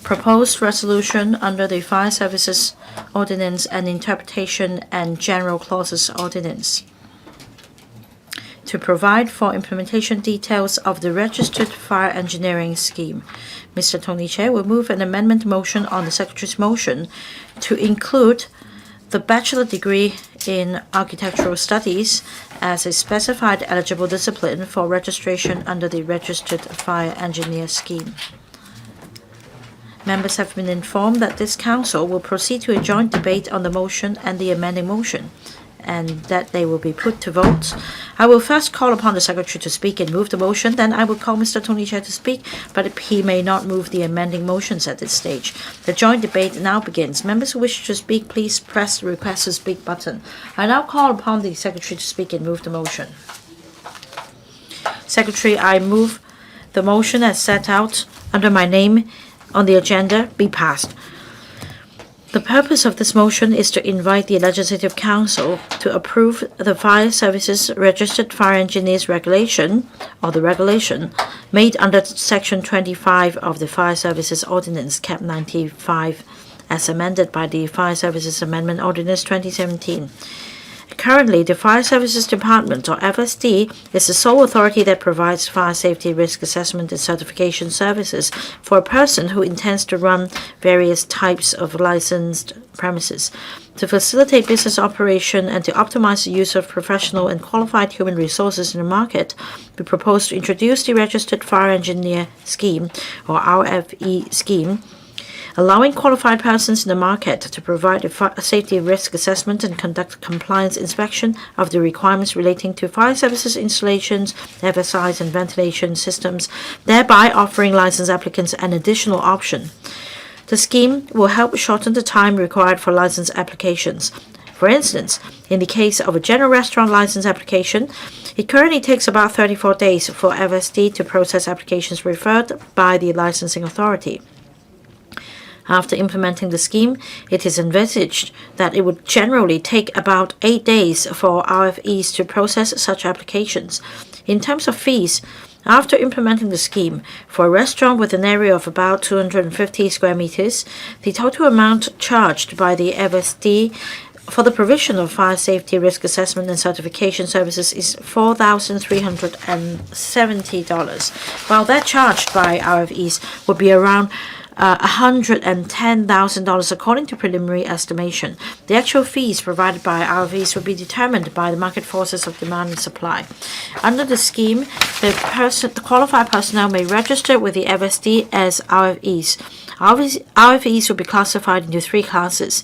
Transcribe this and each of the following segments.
Proposed resolution under the Fire Services Ordinance and Interpretation and General Clauses Ordinance to provide for implementation details of the Registered Fire Engineering Scheme. Mr. Tony TSE will move an amendment motion on the Secretary's motion to include the bachelor degree in architectural studies as a specified eligible discipline for registration under the Registered Fire Engineer Scheme. Members have been informed that this Council will proceed to a joint debate on the motion and the amending motion, and that they will be put to vote. I will first call upon the Secretary to speak and move the motion, then I will call Mr. Tony TSE to speak, but he may not move the amending motions at this stage. The joint debate now begins. Members who wish to speak, please press the Request to Speak button. I now call upon the Secretary to speak and move the motion. Secretary, I move the motion as set out under my name on the agenda be passed. The purpose of this motion is to invite the Legislative Council to approve the Fire Services Registered Fire Engineers Regulation, or the regulation, made under Section 25 of the Fire Services Ordinance, Cap 95, as amended by the Fire Services Amendment Ordinance 2017. Currently, the Fire Services Department, or FSD, is the sole authority that provides fire safety risk assessment and certification services for a person who intends to run various types of licensed premises. To facilitate business operation and to optimize the use of professional and qualified human resources in the market, we propose to introduce the Registered Fire Engineer Scheme, or RFE scheme, allowing qualified persons in the market to provide a safety risk assessment and conduct compliance inspection of the requirements relating to fire services installations, FSIs, and ventilation systems, thereby offering license applicants an additional option. The scheme will help shorten the time required for license applications. For instance, in the case of a general restaurant license application, it currently takes about 34 days for FSD to process applications referred by the licensing authority. After implementing the scheme, it is envisaged that it would generally take about 8 days for RFEs to process such applications. In terms of fees, after implementing the scheme, for a restaurant with an area of about 250 square meters, the total amount charged by the FSD for the provision of fire safety risk assessment and certification services is $4,370, while that charged by RFEs would be around $110,000 according to preliminary estimation. The actual fees provided by RFEs will be determined by the market forces of demand and supply. Under the scheme, the qualified personnel may register with the FSD as RFEs. RFEs will be classified into 3 classes,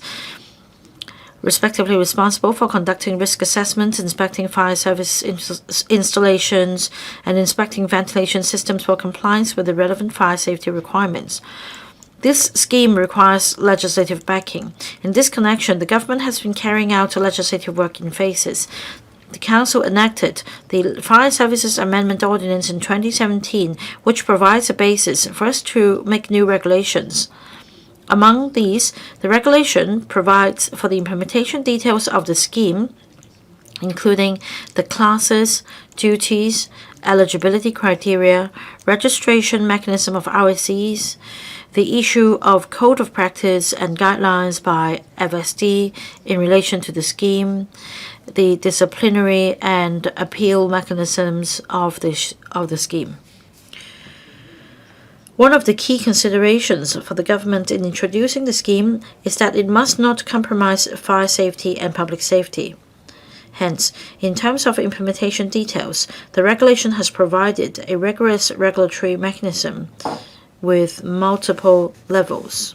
respectively responsible for conducting risk assessments, inspecting fire service installations, and inspecting ventilation systems for compliance with the relevant fire safety requirements. This scheme requires legislative backing. In this connection, the government has been carrying out legislative work in phases. The Council enacted the Fire Services Amendment Ordinance in 2017, which provides a basis for us to make new regulations. Among these, the regulation provides for the implementation details of the scheme, including the classes, duties, eligibility criteria, registration mechanism of RSEs, the issue of code of practice and guidelines by FSD in relation to the scheme, the disciplinary and appeal mechanisms of the scheme. One of the key considerations for the government in introducing the scheme is that it must not compromise fire safety and public safety. Hence, in terms of implementation details, the regulation has provided a rigorous regulatory mechanism with multiple levels.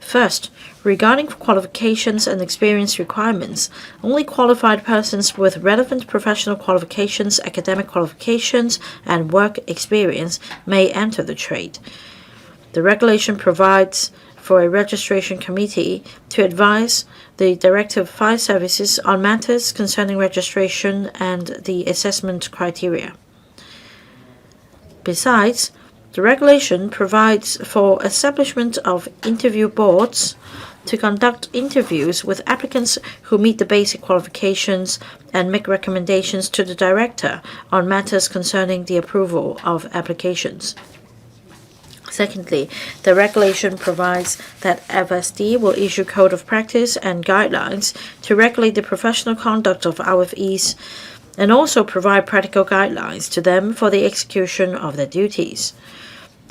First, regarding qualifications and experience requirements, only qualified persons with relevant professional qualifications, academic qualifications, and work experience may enter the trade. The regulation provides for a registration committee to advise the Director of Fire Services on matters concerning registration and the assessment criteria. Besides, the regulation provides for establishment of interview boards to conduct interviews with applicants who meet the basic qualifications and make recommendations to the Director on matters concerning the approval of applications. Secondly, the regulation provides that FSD will issue code of practice and guidelines to regulate the professional conduct of RFEs and also provide practical guidelines to them for the execution of their duties.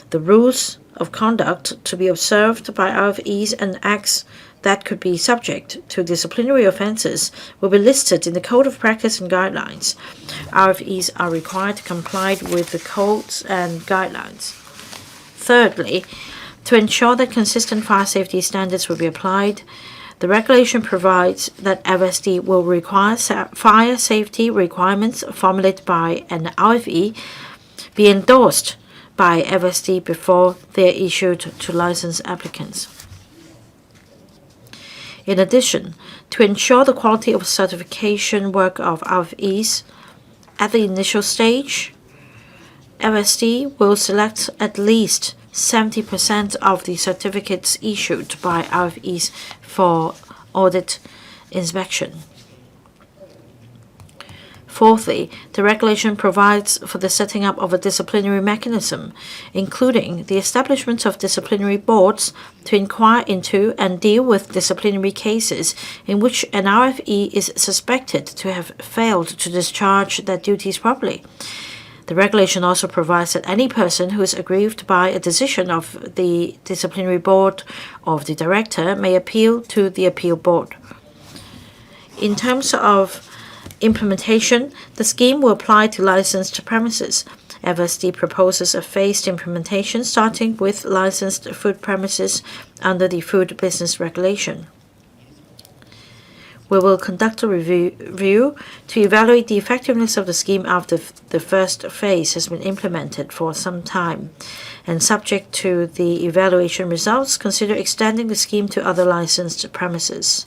The rules of conduct to be observed by RFEs and acts that could be subject to disciplinary offences will be listed in the Code of Practice and Guidelines. RFEs are required to comply with the codes and guidelines. Thirdly, to ensure that consistent fire safety standards will be applied, the regulation provides that FSD will require fire safety requirements formulated by an RFE be endorsed by FSD before they are issued to license applicants. In addition, to ensure the quality of certification work of RFEs at the initial stage, FSD will select at least 70% of the certificates issued by RFEs for audit inspection. Fourthly, the regulation provides for the setting up of a disciplinary mechanism, including the establishment of disciplinary boards to inquire into and deal with disciplinary cases in which an RFE is suspected to have failed to discharge their duties properly. The regulation also provides that any person who is aggrieved by a decision of the disciplinary board of the director may appeal to the appeal board. In terms of implementation, the scheme will apply to licensed premises. FSD proposes a phased implementation starting with licensed food premises under the Food Business Regulation. We will conduct a review to evaluate the effectiveness of the scheme after the first phase has been implemented for some time, and subject to the evaluation results, consider extending the scheme to other licensed premises.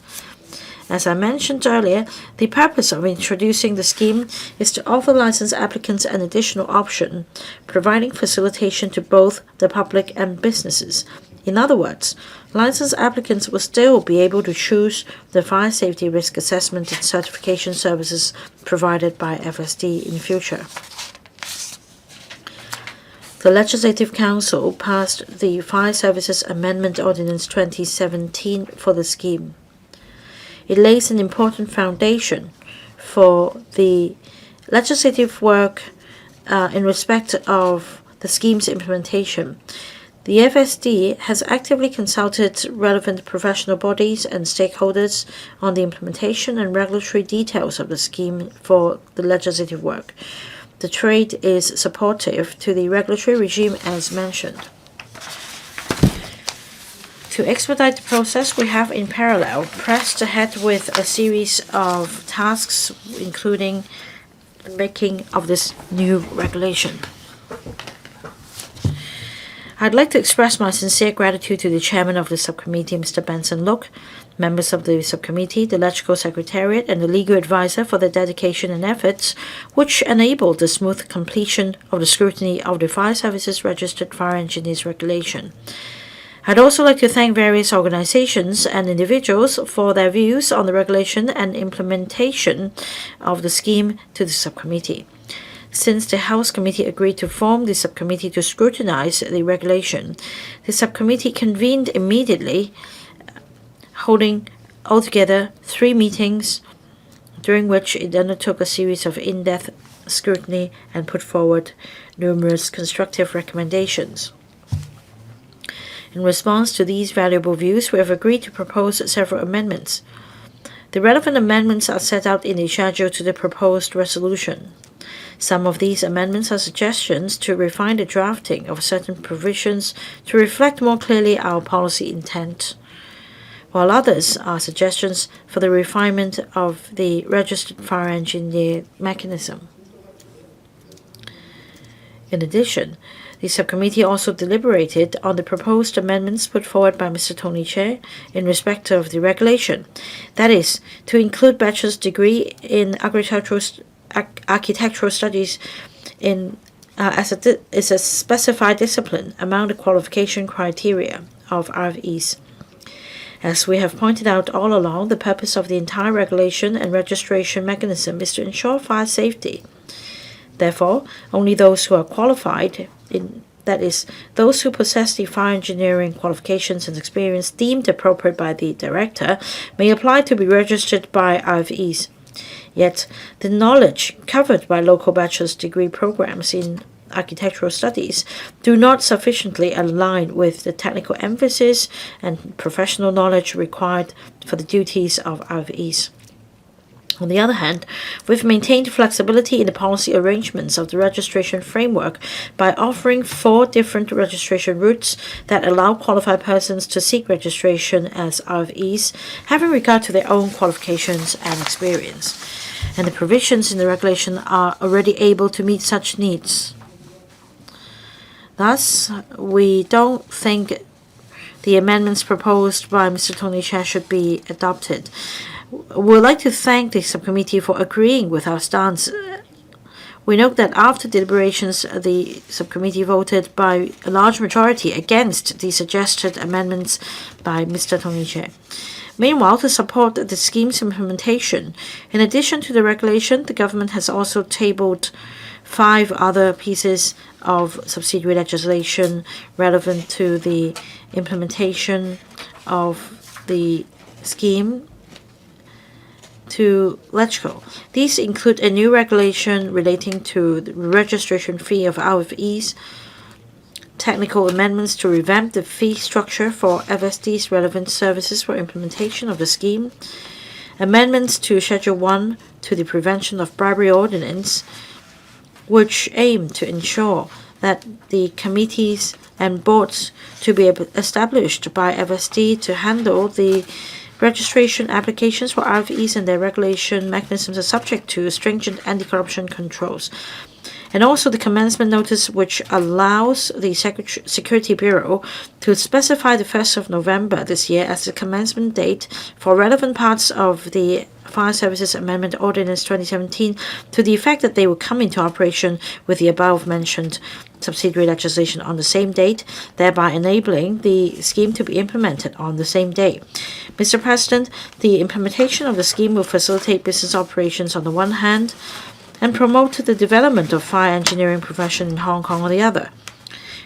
As I mentioned earlier, the purpose of introducing the scheme is to offer license applicants an additional option, providing facilitation to both the public and businesses. In other words, license applicants will still be able to choose the fire safety risk assessment and certification services provided by FSD in future. The Legislative Council passed the Fire Services Amendment Ordinance 2017 for the scheme. It lays an important foundation for the legislative work in respect of the scheme's implementation. The FSD has actively consulted relevant professional bodies and stakeholders on the implementation and regulatory details of the scheme for the legislative work. The trade is supportive to the regulatory regime as mentioned. To expedite the process, we have in parallel pressed ahead with a series of tasks, including the making of this new regulation. I'd like to express my sincere gratitude to the chairman of the subcommittee, Mr. Benson Look, members of the subcommittee, the electrical secretariat, and the legal advisor for their dedication and efforts, which enabled the smooth completion of the scrutiny of the Fire Services Registered Fire Engineers Regulation. I'd also like to thank various organizations and individuals for their views on the regulation and implementation of the scheme to the subcommittee. Since the House Committee agreed to form the subcommittee to scrutinize the regulation, the subcommittee convened immediately, holding altogether 3 meetings, during which it undertook a series of in-depth scrutiny and put forward numerous constructive recommendations. In response to these valuable views, we have agreed to propose several amendments. The relevant amendments are set out in the schedule to the proposed resolution. Some of these amendments are suggestions to refine the drafting of certain provisions to reflect more clearly our policy intent, while others are suggestions for the refinement of the registered fire engineer mechanism. In addition, the subcommittee also deliberated on the proposed amendments put forward by Mr. Tony TSE in respect of the regulation, that is, to include bachelor's degree in architectural studies as a specified discipline among the qualification criteria of RFEs. As we have pointed out all along, the purpose of the entire regulation and registration mechanism is to ensure fire safety. Therefore, only those who are qualified That is, those who possess the fire engineering qualifications and experience deemed appropriate by the director may apply to be registered by IFEs. Yet, the knowledge covered by local bachelor's degree programs in architectural studies do not sufficiently align with the technical emphasis and professional knowledge required for the duties of IFEs. On the other hand, we've maintained flexibility in the policy arrangements of the registration framework by offering 4 different registration routes that allow qualified persons to seek registration as RFEs, having regard to their own qualifications and experience. And the provisions in the regulation are already able to meet such needs. Thus, we don't think the amendments proposed by Mr. Tony TSE should be adopted. We would like to thank the subcommittee for agreeing with our stance. We note that after deliberations, the subcommittee voted by a large majority against the suggested amendments by Mr. Tony TSE. Meanwhile, to support the scheme's implementation, in addition to the regulation, the government has also tabled 5 other pieces of subsidiary legislation relevant to the implementation of the scheme to LegCo. These include a new regulation relating to the registration fee of RFEs, technical amendments to revamp the fee structure for FSD's relevant services for implementation of the scheme, amendments to Schedule 1 to the Prevention of Bribery Ordinance, which aim to ensure that the committees and boards to be established by FSD to handle the registration applications for RFEs and their regulation mechanisms are subject to stringent anti-corruption controls. And also the commencement notice, which allows the Security Bureau to specify the 1st of November this year as the commencement date for relevant parts of the Fire Services Amendment Ordinance 2017 to the effect that they will come into operation with the above-mentioned subsidiary legislation on the same date, thereby enabling the scheme to be implemented on the same day. Mr. President, the implementation of the scheme will facilitate business operations on the one hand and promote the development of fire engineering profession in Hong Kong on the other.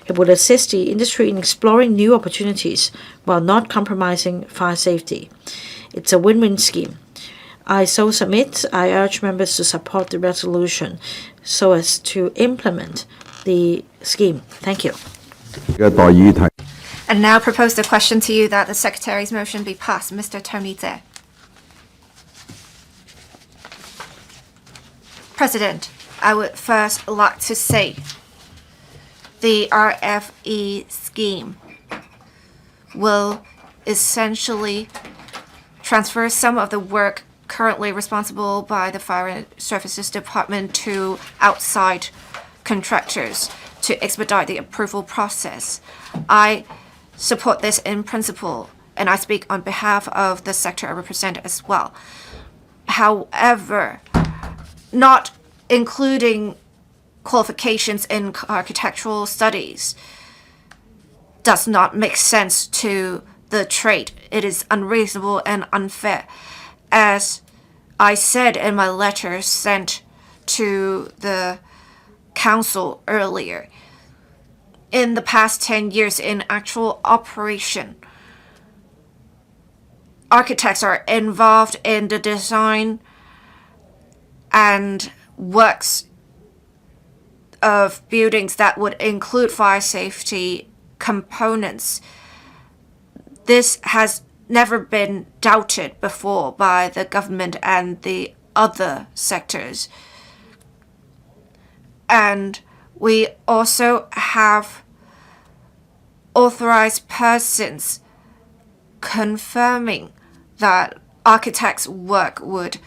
It will assist the industry in exploring new opportunities while not compromising fire safety. It's a win-win scheme. I so submit. I urge members to support the resolution so as to implement the scheme. Thank you. And now propose the question to you that the Secretary's motion be passed. Mr. Tony TSE. President, I would first like to say the RFE scheme will essentially transfer some of the work currently responsible by the Fire Services Department to outside contractors to expedite the approval process. I support this in principle, and I speak on behalf of the sector I represent as well. However, not including qualifications in architectural studies does not make sense to the trade. It is unreasonable and unfair. As I said in my letter sent to the Council earlier, in the past 10 years in actual operation, architects are involved in the design and works of buildings that would include fire safety components. This has never been doubted before by the government and the other sectors. And we also have authorized persons confirming that architects' work would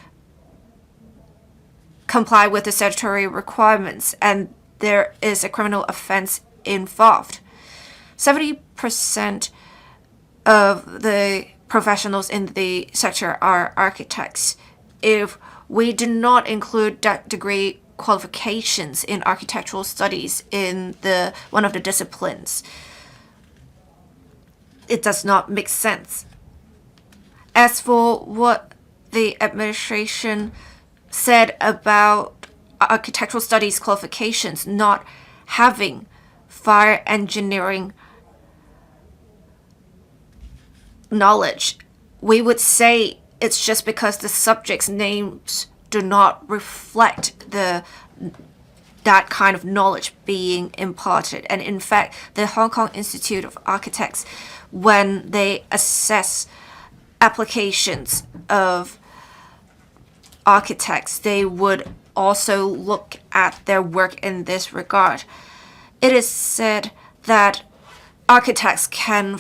comply with the statutory requirements, and there is a criminal offense involved. 70% of the professionals in the sector are architects. If we do not include that degree qualifications in architectural studies in one of the disciplines, it does not make sense. As for what the administration said about architectural studies qualifications not having fire engineering knowledge, we would say it's just because the subjects' names do not reflect that kind of knowledge being imparted. And in fact, the Hong Kong Institute of Architects, when they assess applications of architects, they would also look at their work in this regard. It is said that architects can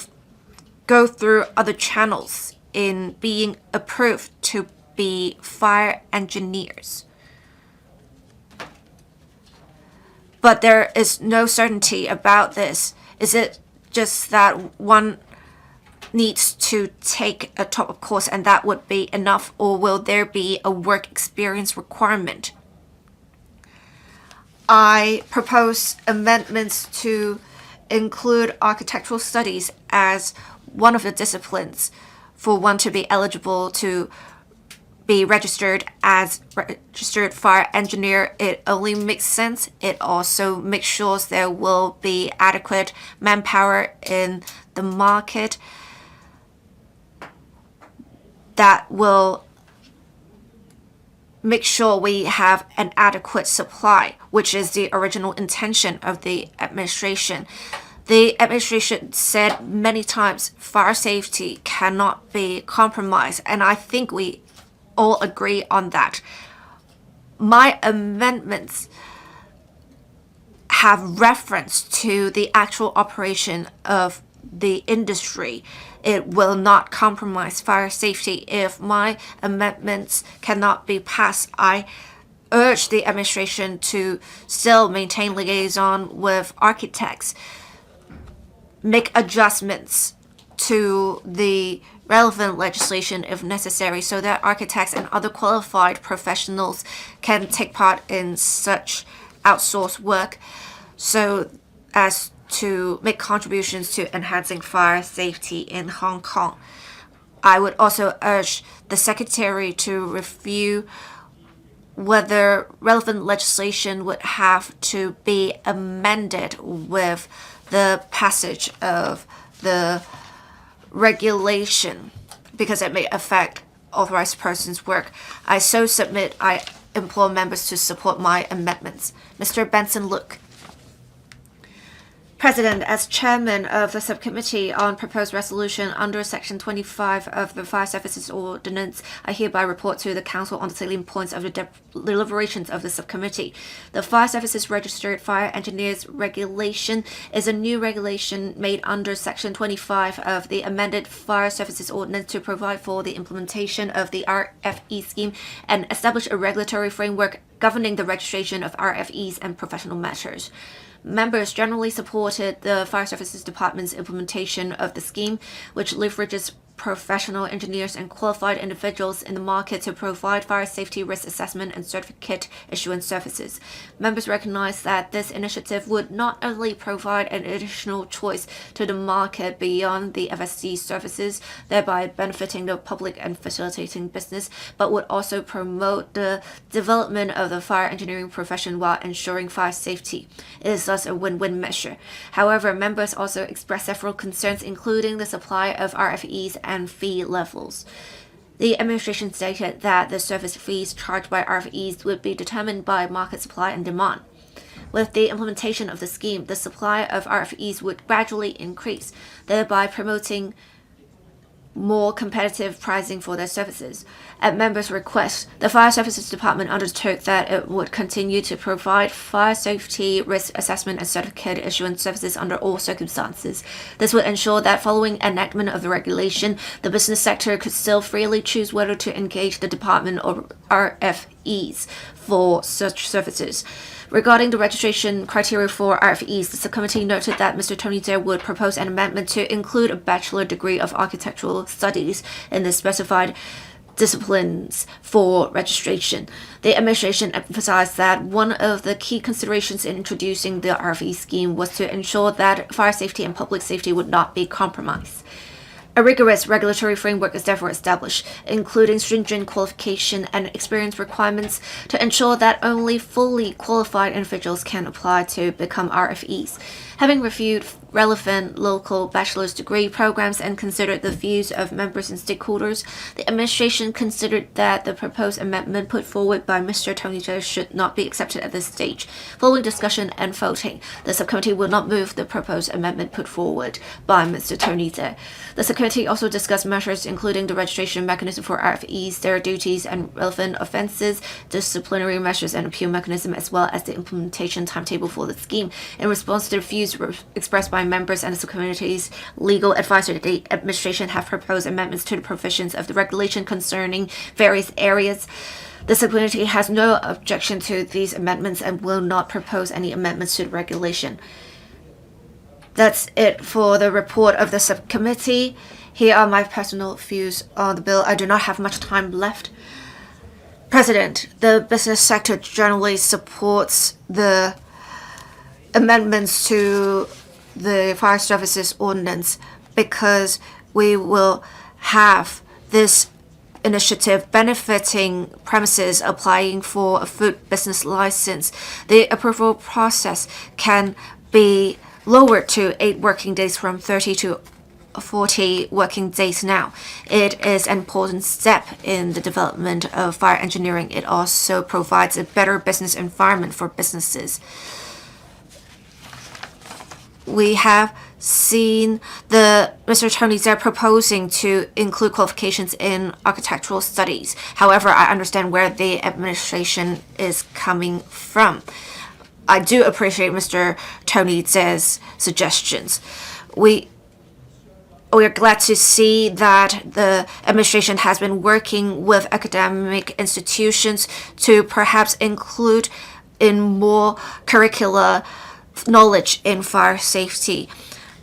go through other channels in being approved to be fire engineers. But there is no certainty about this. Is it just that one needs to take a top-up course and that would be enough, or will there be a work experience requirement? I propose amendments to include architectural studies as one of the disciplines for one to be eligible to be registered as registered fire engineer. It only makes sense. It also makes sure there will be adequate manpower in the market that will make sure we have an adequate supply, which is the original intention of the administration. The administration said many times fire safety cannot be compromised, and I think we all agree on that. My amendments have reference to the actual operation of the industry. It will not compromise fire safety. If my amendments cannot be passed, I urge the administration to still maintain liaison with architects, make adjustments to the relevant legislation if necessary, so that architects and other qualified professionals can take part in such outsourced work, so as to make contributions to enhancing fire safety in Hong Kong. I would also urge the Secretary to review whether relevant legislation would have to be amended with the passage of the regulation, because it may affect authorized persons' work. I so submit. I implore members to support my amendments. Mr. Benson Luke. President, as chairman of the subcommittee on proposed resolution under Section 25 of the Fire Services Ordinance, I hereby report to the Council on the salient points of the deliberations of the subcommittee. The Fire Services Registered Fire Engineers Regulation is a new regulation made under Section 25 of the Amended Fire Services Ordinance to provide for the implementation of the RFE scheme and establish a regulatory framework governing the registration of RFEs and professional matters. Members generally supported the Fire Services Department's implementation of the scheme, which leverages professional engineers and qualified individuals in the market to provide fire safety risk assessment and certificate issuance services. Members recognize that this initiative would not only provide an additional choice to the market beyond the FSD services, thereby benefiting the public and facilitating business, but would also promote the development of the fire engineering profession while ensuring fire safety. It is thus a win-win measure. However, members also expressed several concerns, including the supply of RFEs and fee levels. The administration stated that the service fees charged by RFEs would be determined by market supply and demand. With the implementation of the scheme, the supply of RFEs would gradually increase, thereby promoting more competitive pricing for their services. At members' request, the Fire Services Department undertook that it would continue to provide fire safety risk assessment and certificate issuance services under all circumstances. This would ensure that following enactment of the regulation, the business sector could still freely choose whether to engage the department or RFEs for such services. Regarding the registration criteria for RFEs, the subcommittee noted that Mr. Tony TSE would propose an amendment to include a bachelor degree of architectural studies in the specified disciplines for registration. The administration emphasized that one of the key considerations in introducing the RFE scheme was to ensure that fire safety and public safety would not be compromised. A rigorous regulatory framework is therefore established, including stringent qualification and experience requirements to ensure that only fully qualified individuals can apply to become RFEs. Having reviewed relevant local bachelor's degree programs and considered the views of members and stakeholders, the administration considered that the proposed amendment put forward by Mr. Tony TSE should not be accepted at this stage. Following discussion and voting, the subcommittee will not move the proposed amendment put forward by Mr. Tony TSE. The subcommittee also discussed measures including the registration mechanism for RFEs, their duties and relevant offenses, disciplinary measures and appeal mechanism, as well as the implementation timetable for the scheme. In response to the views expressed by members and the subcommittee's legal advisor, the administration have proposed amendments to the provisions of the regulation concerning various areas. The subcommittee has no objection to these amendments and will not propose any amendments to the regulation. That's it for the report of the subcommittee. Here are my personal views on the bill. I do not have much time left. President, the business sector generally supports the amendments to the Fire Services Ordinance because we will have this initiative benefiting premises applying for a food business license. The approval process can be lowered to 8 working days from 30 to 40 working days now. It is an important step in the development of fire engineering. It also provides a better business environment for businesses. We have seen Mr. Tony TSE proposing to include qualifications in architectural studies. However, I understand where the administration is coming from. I do appreciate Mr. Tony TSE's suggestions. We are glad to see that the administration has been working with academic institutions to perhaps include in more curricula knowledge in fire safety.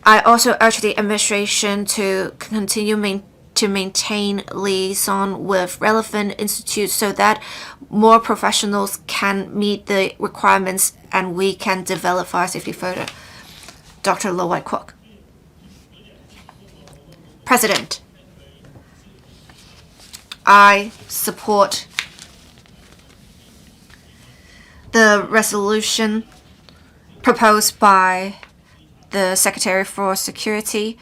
I also urge the administration to continue to maintain liaison with relevant institutes so that more professionals can meet the requirements and we can develop fire safety further. Dr. Lo Wai Kwok. President, I support the resolution proposed by the Secretary for Security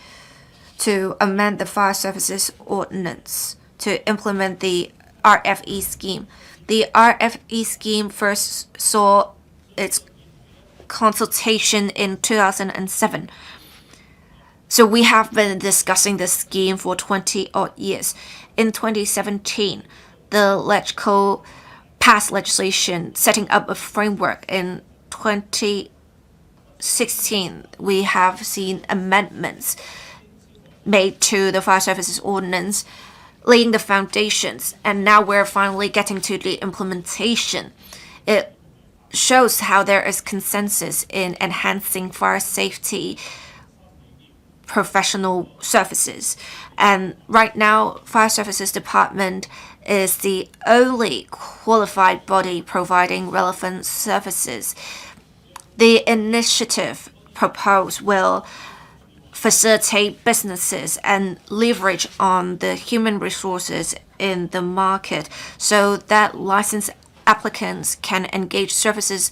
to amend the Fire Services Ordinance to implement the RFE scheme. The RFE scheme first saw its consultation in 2007. So we have been discussing this scheme for 20-odd years. In 2017, the LegCo passed legislation setting up a framework. In 2016, we have seen amendments made to the Fire Services Ordinance, laying the foundations, and now we're finally getting to the implementation. It shows how there is consensus in enhancing fire safety professional services. And right now, Fire Services Department is the only qualified body providing relevant services. The initiative proposed will facilitate businesses and leverage on the human resources in the market so that licensed applicants can engage services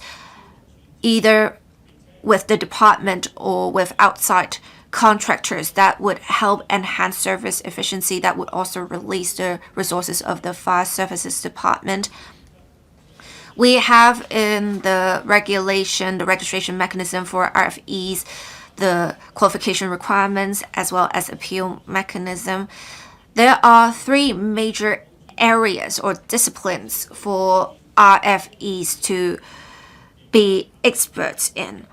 either with the department or with outside contractors that would help enhance service efficiency, that would also release the resources of the Fire Services Department. We have in the regulation, the registration mechanism for RFEs, the qualification requirements, as well as appeal mechanism. There are 3 major areas or disciplines for RFEs to be experts in.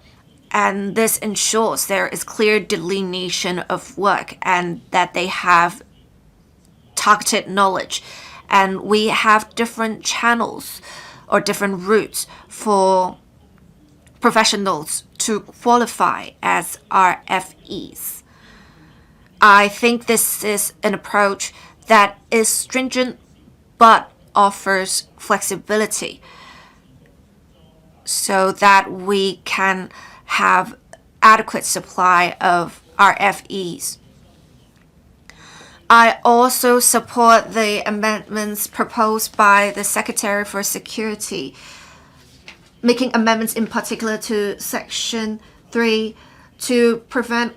And this ensures there is clear delineation of work and that they have targeted knowledge. And we have different channels or different routes for professionals to qualify as RFEs. I think this is an approach that is stringent but offers flexibility so that we can have adequate supply of RFEs. I also support the amendments proposed by the Secretary for Security, making amendments in particular to Section 3 to prevent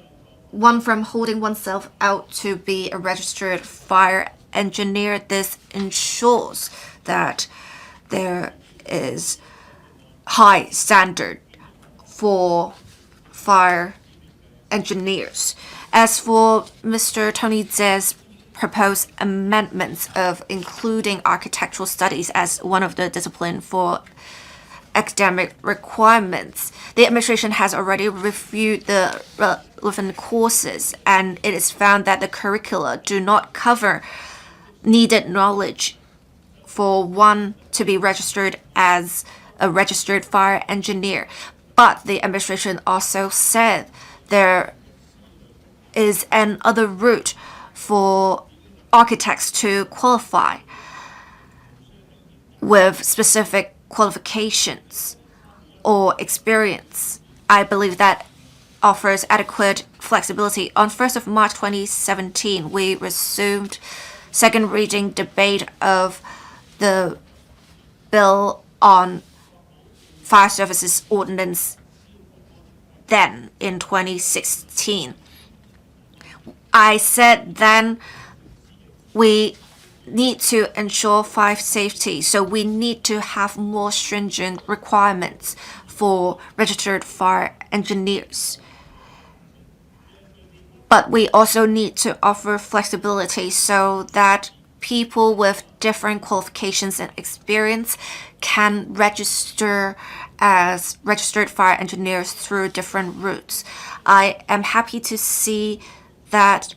one from holding oneself out to be a registered fire engineer. This ensures that there is high standard for fire engineers. As for Mr. Tony TSE's proposed amendments of including architectural studies as one of the discipline for academic requirements, the administration has already reviewed the relevant courses, and it is found that the curricula do not cover needed knowledge for one to be registered as a registered fire engineer. But the administration also said there is another route for architects to qualify with specific qualifications or experience. I believe that offers adequate flexibility. On 1st of March 2017, we resumed second reading debate of the bill on fire services ordinance then in 2016. I said then we need to ensure fire safety, so we need to have more stringent requirements for registered fire engineers. But we also need to offer flexibility so that people with different qualifications and experience can register as registered fire engineers through different routes. I am happy to see that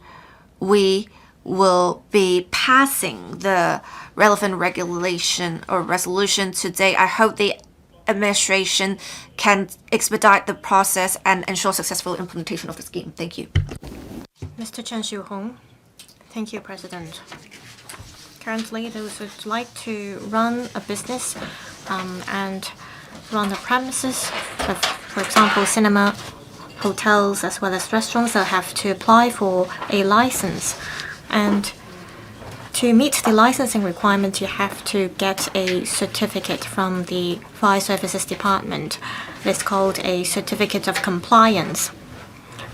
we will be passing the relevant regulation or resolution today. I hope the administration can expedite the process and ensure successful implementation of the scheme. Thank you. Mr. Chen Xiuhong. Thank you, President. Currently, those who would like to run a business and run a premises, for example, cinema, hotels, as well as restaurants, they'll have to apply for a license. And to meet the licensing requirement, you have to get a certificate from the Fire Services Department. It's called a Certificate of Compliance.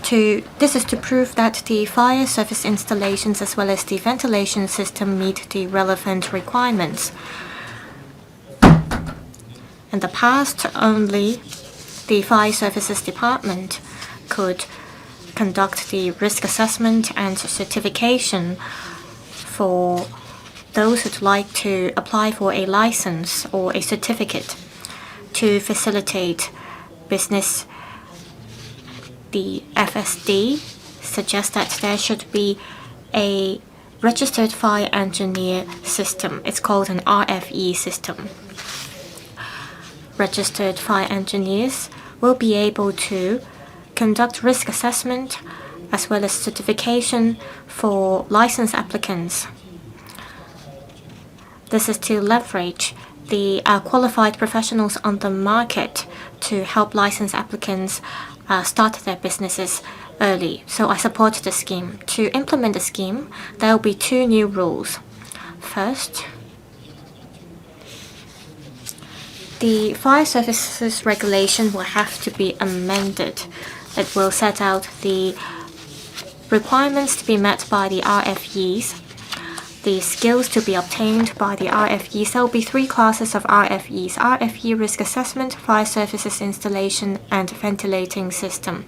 This is to prove that the fire service installations as well as the ventilation system meet the relevant requirements. In the past, only the Fire Services Department could conduct the risk assessment and certification for those who'd like to apply for a license or a certificate to facilitate business. The FSD suggests that there should be a registered fire engineer system. It's called an RFE system. Registered fire engineers will be able to conduct risk assessment as well as certification for license applicants. This is to leverage the qualified professionals on the market to help license applicants start their businesses early. So I support the scheme. To implement the scheme, there will be two new rules. First, the fire services regulation will have to be amended. It will set out the requirements to be met by the RFEs, the skills to be obtained by the RFEs. There will be three classes of RFEs: RFE risk assessment, fire services installation, and ventilating system.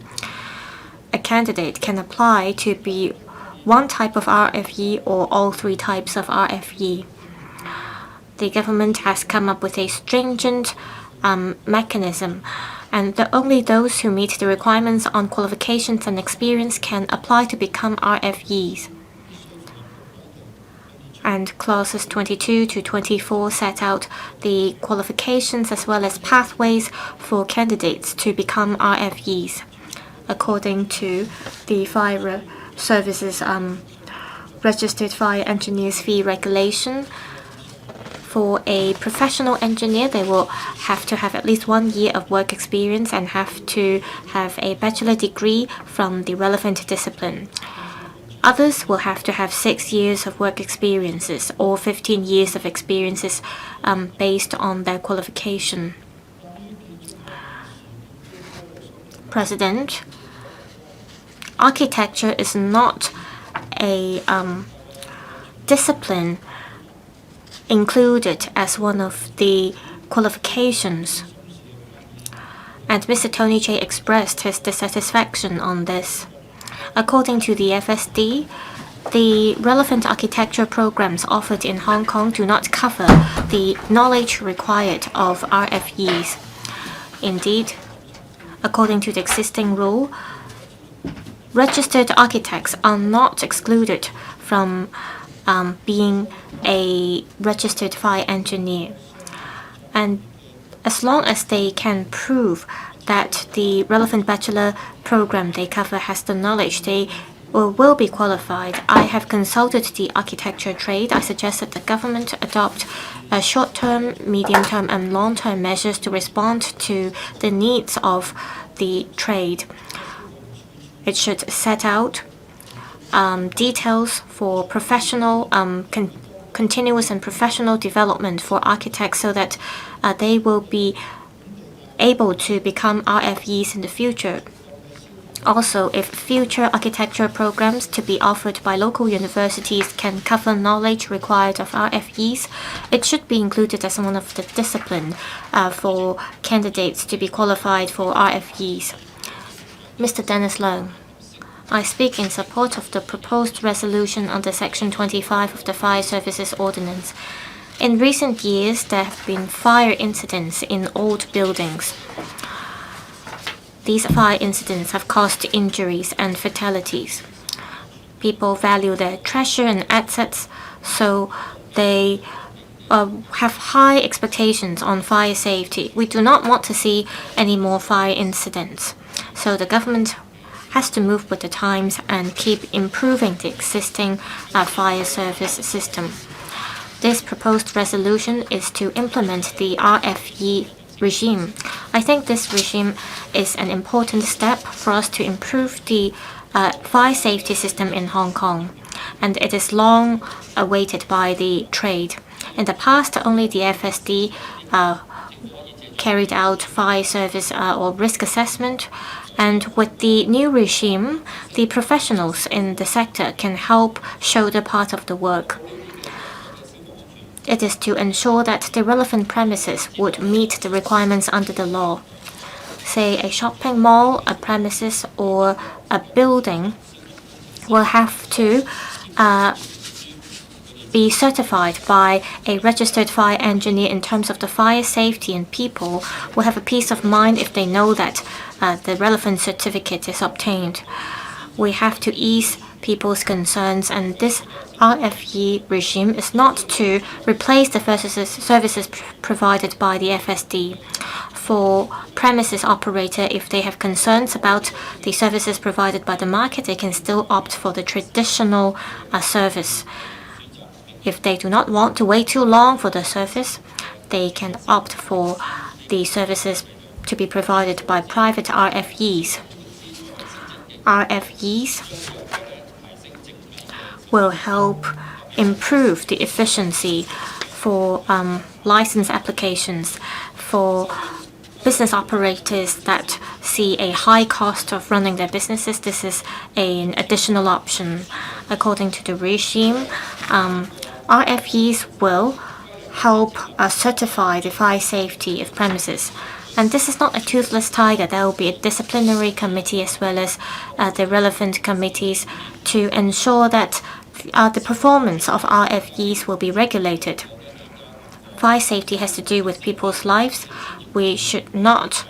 A candidate can apply to be one type of RFE or all three types of RFE. The government has come up with a stringent mechanism, and only those who meet the requirements on qualifications and experience can apply to become RFEs. And clauses 22 to 24 set out the qualifications as well as pathways for candidates to become RFEs. According to the Fire Services Registered Fire Engineers Fee Regulation, for a professional engineer, they will have to have at least 1 year of work experience and have to have a bachelor degree from the relevant discipline. Others will have to have 6 years of work experiences or 15 years of experiences based on their qualification. President, architecture is not a discipline included as one of the qualifications. And Mr. Tony J expressed his dissatisfaction on this. According to the FSD, the relevant architecture programs offered in Hong Kong do not cover the knowledge required of RFEs. Indeed, according to the existing rule, registered architects are not excluded from being a registered fire engineer. And as long as they can prove that the relevant bachelor program they cover has the knowledge, they will be qualified. I have consulted the architecture trade. I suggest that the government adopt short-term, medium-term, and long-term measures to respond to the needs of the trade. It should set out details for professional, continuous and professional development for architects so that they will be able to become RFEs in the future. Also, if future architecture programs to be offered by local universities can cover knowledge required of RFEs, it should be included as one of the discipline for candidates to be qualified for RFEs. Mr. Dennis Leung, I speak in support of the proposed resolution under Section 25 of the Fire Services Ordinance. In recent years, there have been fire incidents in old buildings. These fire incidents have caused injuries and fatalities. People value their treasure and assets, so they have high expectations on fire safety. We do not want to see any more fire incidents. So the government has to move with the times and keep improving the existing fire service system. This proposed resolution is to implement the RFE regime. I think this regime is an important step for us to improve the fire safety system in Hong Kong, and it is long awaited by the trade. In the past, only the FSD carried out fire service or risk assessment, and with the new regime, the professionals in the sector can help shoulder part of the work. It is to ensure that the relevant premises would meet the requirements under the law. Say a shopping mall, a premises, or a building will have to be certified by a registered fire engineer in terms of the fire safety, and people will have a peace of mind if they know that the relevant certificate is obtained. We have to ease people's concerns, and this RFE regime is not to replace the services provided by the FSD. For premises operator, if they have concerns about the services provided by the market, they can still opt for the traditional service. If they do not want to wait too long for the service, they can opt for the services to be provided by private RFEs. RFEs will help improve the efficiency for license applications for business operators that see a high cost of running their businesses. This is an additional option. According to the regime, RFEs will help certify the fire safety of premises. And this is not a toothless tiger. There will be a disciplinary committee as well as the relevant committees to ensure that the performance of RFEs will be regulated. Fire safety has to do with people's lives. We should not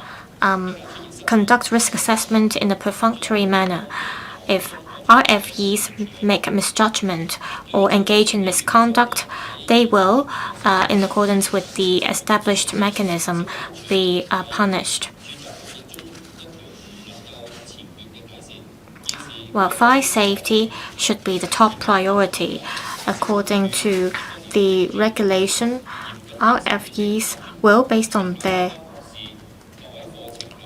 conduct risk assessment in a perfunctory manner. If RFEs make a misjudgment or engage in misconduct, they will, in accordance with the established mechanism, be punished. Well, fire safety should be the top priority. According to the regulation, RFEs will, based on their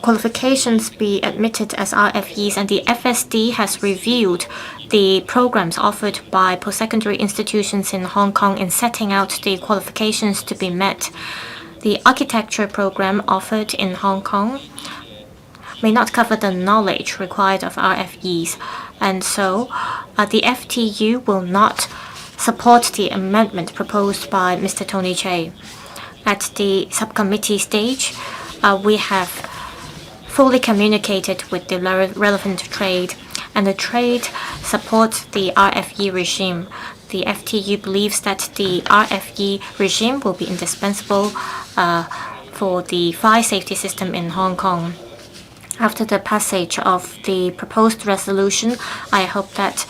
qualifications be admitted as RFEs, and the FSD has reviewed the programs offered by post-secondary institutions in Hong Kong in setting out the qualifications to be met. The architecture program offered in Hong Kong may not cover the knowledge required of RFEs, and so the FTU will not support the amendment proposed by Mr. Tony TSE. At the subcommittee stage, we have fully communicated with the relevant trade, and the trade supports the RFE regime. The FTU believes that the RFE regime will be indispensable for the fire safety system in Hong Kong. After the passage of the proposed resolution, I hope that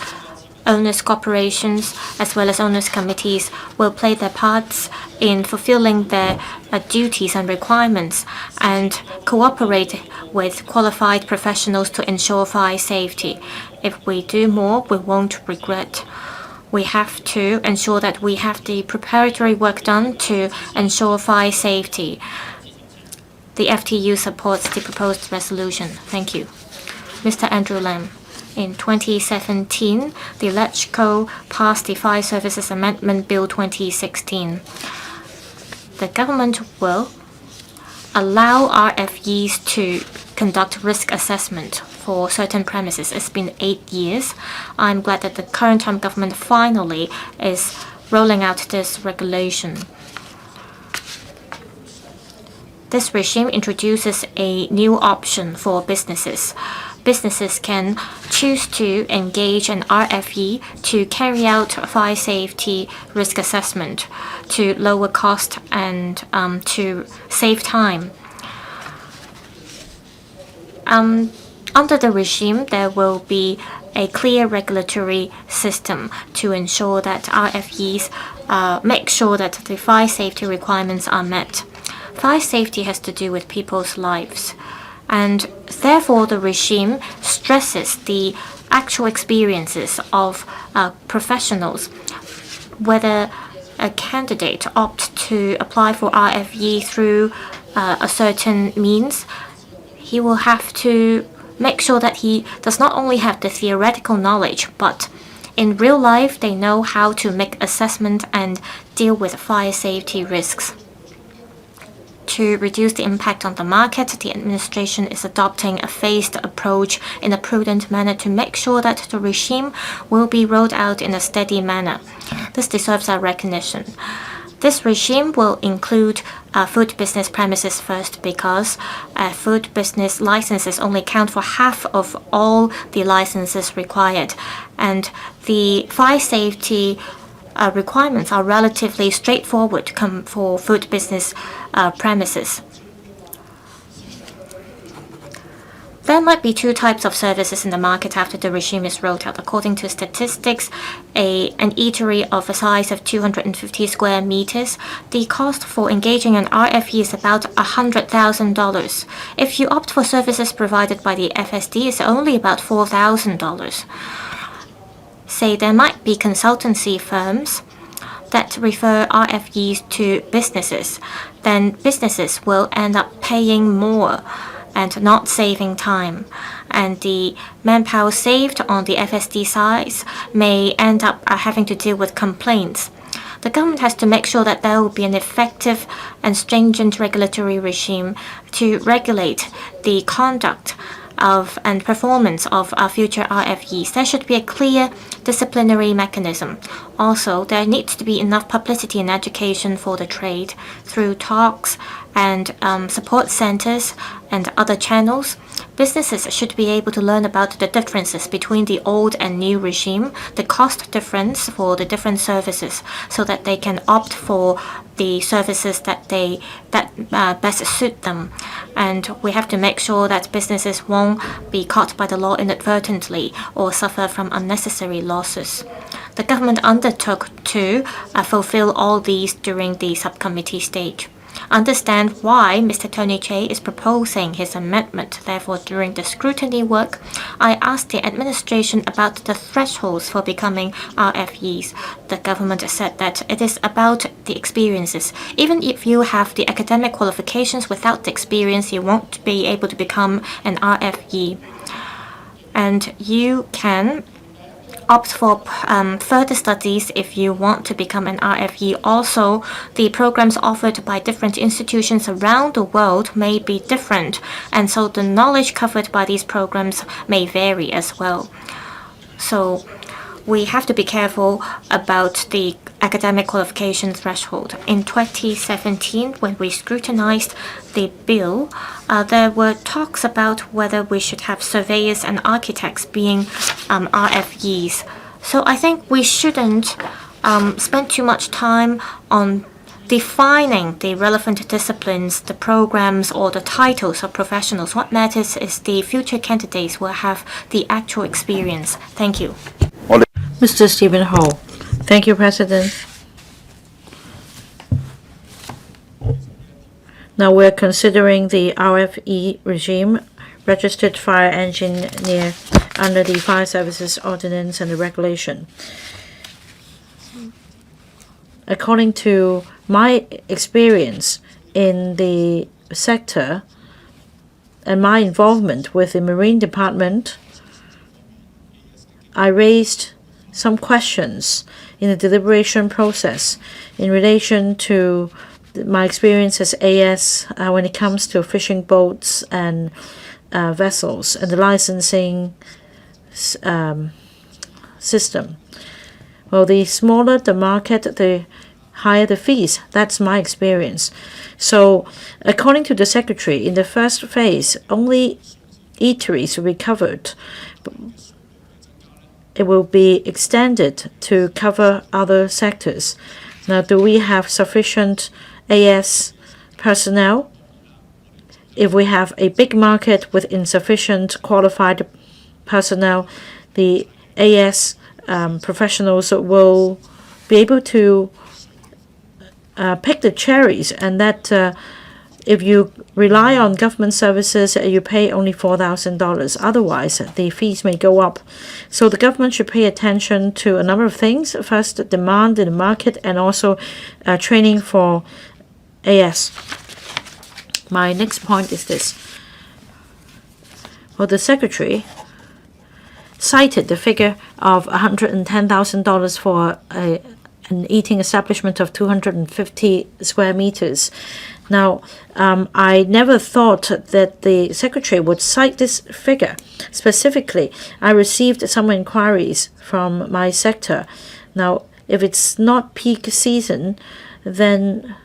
owners' corporations as well as owners' committees will play their parts in fulfilling their duties and requirements and cooperate with qualified professionals to ensure fire safety. If we do more, we won't regret. We have to ensure that we have the preparatory work done to ensure fire safety. The FTU supports the proposed resolution. Thank you. Mr. Andrew Lam. In 2017, the LegCo passed the Fire Services Amendment Bill 2016. The government will allow RFEs to conduct risk assessment for certain premises. It's been 8 years. I'm glad that the current time government finally is rolling out this regulation. This regime introduces a new option for businesses. Businesses can choose to engage an RFE to carry out fire safety risk assessment to lower cost and to save time. Under the regime, there will be a clear regulatory system to ensure that RFEs make sure that the fire safety requirements are met. Fire safety has to do with people's lives, and therefore the regime stresses the actual experiences of professionals. Whether a candidate opts to apply for RFE through a certain means, he will have to make sure that he does not only have the theoretical knowledge, but in real life they know how to make assessment and deal with fire safety risks. To reduce the impact on the market, the administration is adopting a phased approach in a prudent manner to make sure that the regime will be rolled out in a steady manner. This deserves our recognition. This regime will include food business premises first, because food business licenses only count for half of all the licenses required, and the fire safety requirements are relatively straightforward for food business premises. There might be two types of services in the market after the regime is rolled out. According to statistics, an eatery of a size of 250 square meters, the cost for engaging an RFE is about $100,000. If you opt for services provided by the FSD, it's only about $4,000. Say there might be consultancy firms that refer RFEs to businesses, then businesses will end up paying more and not saving time. And the manpower saved on the FSD side may end up having to deal with complaints. The government has to make sure that there will be an effective and stringent regulatory regime to regulate the conduct of and performance of our future RFEs. There should be a clear disciplinary mechanism. Also, there needs to be enough publicity and education for the trade through talks and support centers and other channels. Businesses should be able to learn about the differences between the old and new regime, the cost difference for the different services, so that they can opt for the services that best suit them. And we have to make sure that businesses won't be caught by the law inadvertently or suffer from unnecessary losses. The government undertook to fulfill all these during the subcommittee stage. understand why Mr. Tony TSE is proposing his amendment. Therefore, during the scrutiny work, I asked the administration about the thresholds for becoming RFEs. The government said that it is about the experiences. Even if you have the academic qualifications, without the experience, you won't be able to become an RFE. And you can opt for further studies if you want to become an RFE. Also, the programs offered by different institutions around the world may be different, and so the knowledge covered by these programs may vary as well. So we have to be careful about the academic qualification threshold. In 2017, when we scrutinized the bill, there were talks about whether we should have surveyors and architects being RFEs. So I think we shouldn't spend too much time on defining the relevant disciplines, the programs, or the titles of professionals. What matters is the future candidates will have the actual experience. Thank you. Mr. Stephen Ho. Thank you, President. Now we're considering the RFE regime, registered fire engineer under the Fire Services Ordinance and the regulation. According to my experience in the sector and my involvement with the Marine Department, I raised some questions in the deliberation process in relation to my experience as AS when it comes to fishing boats and vessels and the licensing system. Well, the smaller the market, the higher the fees. That's my experience. So, according to the Secretary, in the first phase, only eateries will be covered. It will be extended to cover other sectors. Now, do we have sufficient AS personnel? If we have a big market with insufficient qualified personnel, the AS professionals will be able to pick the cherries, and that if you rely on government services, you pay only $4,000. Otherwise, the fees may go up. So the government should pay attention to a number of things. First, demand in the market, and also training for AS. My next point is this. Well, the Secretary cited the figure of $110,000 for an eating establishment of 250 square meters. Now, I never thought that the Secretary would cite this figure. Specifically, I received some inquiries from my sector. Now, if it's not peak season, then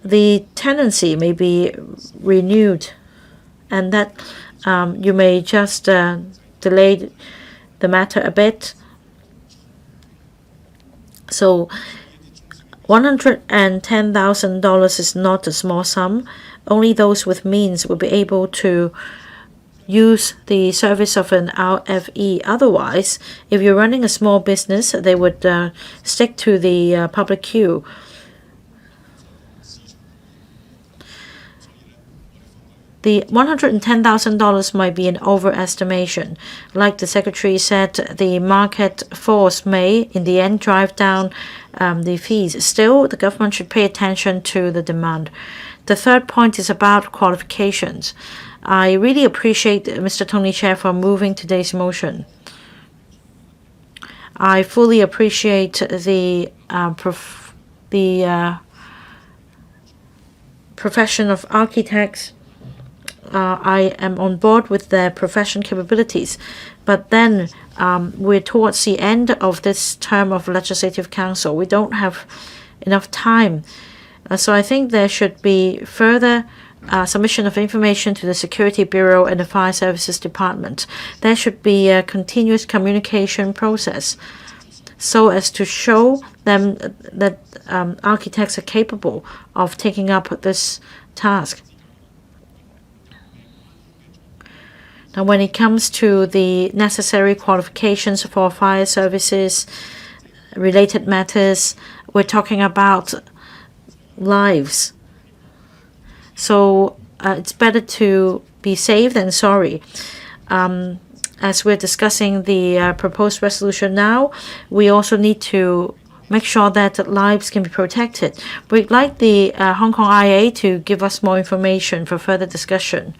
the tenancy may be renewed, and that you may just delay the matter a bit. So $110,000 is not a small sum. Only those with means will be able to use the service of an RFE. Otherwise, if you're running a small business, they would stick to the public queue. The $110,000 might be an overestimation. Like the Secretary said, the market force may, in the end, drive down the fees. Still, the government should pay attention to the demand. The third point is about qualifications. I really appreciate Mr. Tony TSE for moving today's motion. I fully appreciate the profession of architects. I am on board with their profession capabilities, but then we're towards the end of this term of Legislative Council. We don't have enough time. So I think there should be further submission of information to the Security Bureau and the Fire Services Department. There should be a continuous communication process so as to show them that architects are capable of taking up this task. Now, when it comes to the necessary qualifications for fire services, related matters, we're talking about lives. So it's better to be safe than sorry. As we're discussing the proposed resolution now, we also need to make sure that lives can be protected. We'd like the Hong Kong IA to give us more information for further discussion.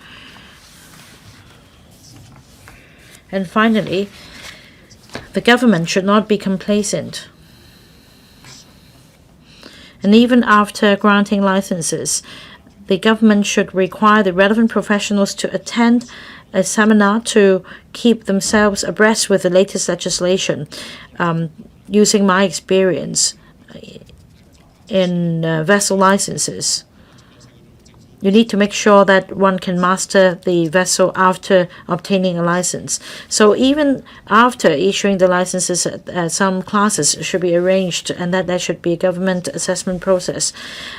And finally, the government should not be complacent. And even after granting licenses, the government should require the relevant professionals to attend a seminar to keep themselves abreast with the latest legislation. Using my experience in vessel licenses, you need to make sure that one can master the vessel after obtaining a license. So even after issuing the licenses, some classes should be arranged, and that there should be a government assessment process.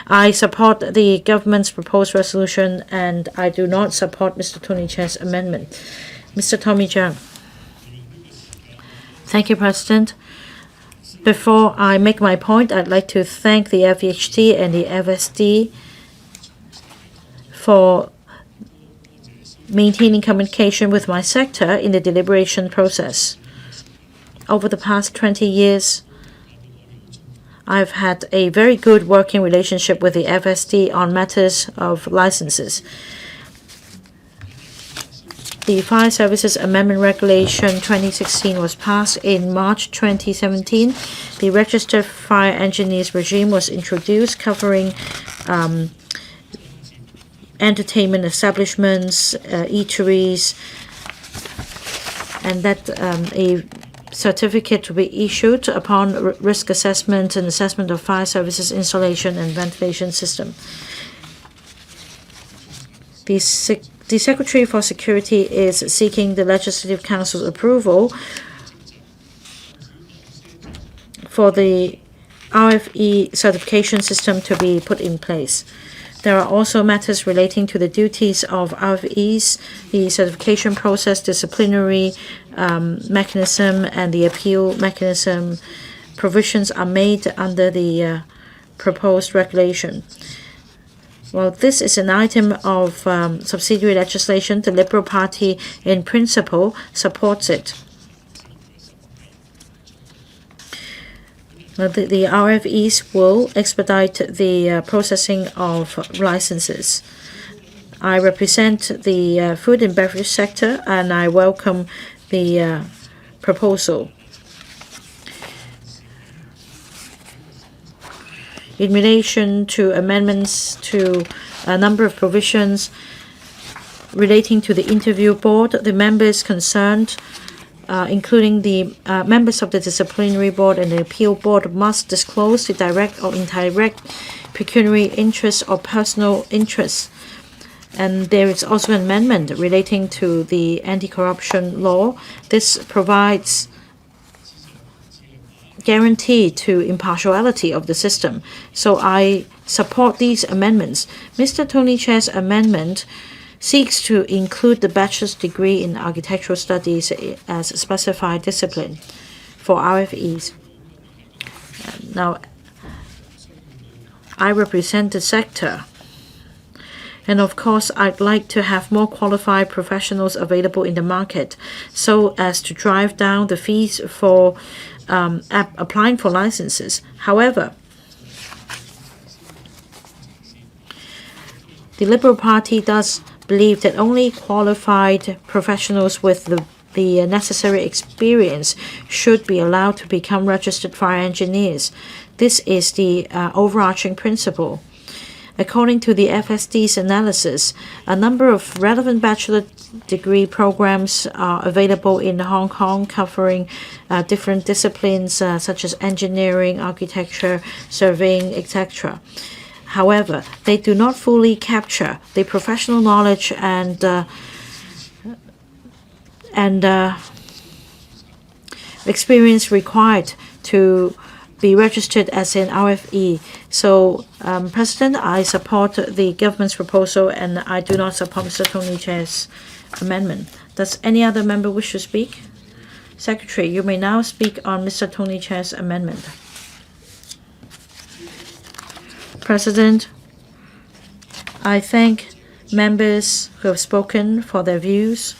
I support the government's proposed resolution, and I do not support Mr. Tony Tse's amendment. Mr. Tommy Cheung. Thank you, President. Before I make my point, I'd like to thank the FEHT and the FSD for maintaining communication with my sector in the deliberation process. Over the past 20 years, I've had a very good working relationship with the FSD on matters of licenses. The Fire Services Amendment Regulation 2016 was passed in March 2017. The Registered Fire Engineers regime was introduced, covering entertainment establishments, eateries, and that a certificate will be issued upon risk assessment and assessment of fire services installation and ventilation system. The Secretary for Security is seeking the Legislative Council's approval for the RFE certification system to be put in place. There are also matters relating to the duties of RFEs, the certification process, disciplinary mechanism, and the appeal mechanism. Provisions are made under the proposed regulation. Well, this is an item of subsidiary legislation. The Liberal Party, in principle, supports it. The RFEs will expedite the processing of licenses. I represent the food and beverage sector, and I welcome the proposal. In relation to amendments to a number of provisions relating to the interview board, the members concerned, including the members of the disciplinary board and the appeal board, must disclose the direct or indirect pecuniary interests or personal interests. And there is also an amendment relating to the anti-corruption law. This provides guarantee to impartiality of the system. So I support these amendments. Mr. Tony Tse's amendment seeks to include the bachelor's degree in architectural studies as a specified discipline for RFEs. Now, I represent the sector, and of course, I'd like to have more qualified professionals available in the market so as to drive down the fees for applying for licenses. However, the Liberal Party does believe that only qualified professionals with the necessary experience should be allowed to become registered fire engineers. This is the overarching principle. According to the FSD's analysis, a number of relevant bachelor degree programs are available in Hong Kong, covering different disciplines such as engineering, architecture, surveying, etc. However, they do not fully capture the professional knowledge and experience required to be registered as an RFE. So, President, I support the government's proposal, and I do not support Mr. Tony Tse's amendment. Does any other member wish to speak? Secretary, you may now speak on Mr. Tony Tse's amendment. President, I thank members who have spoken for their views.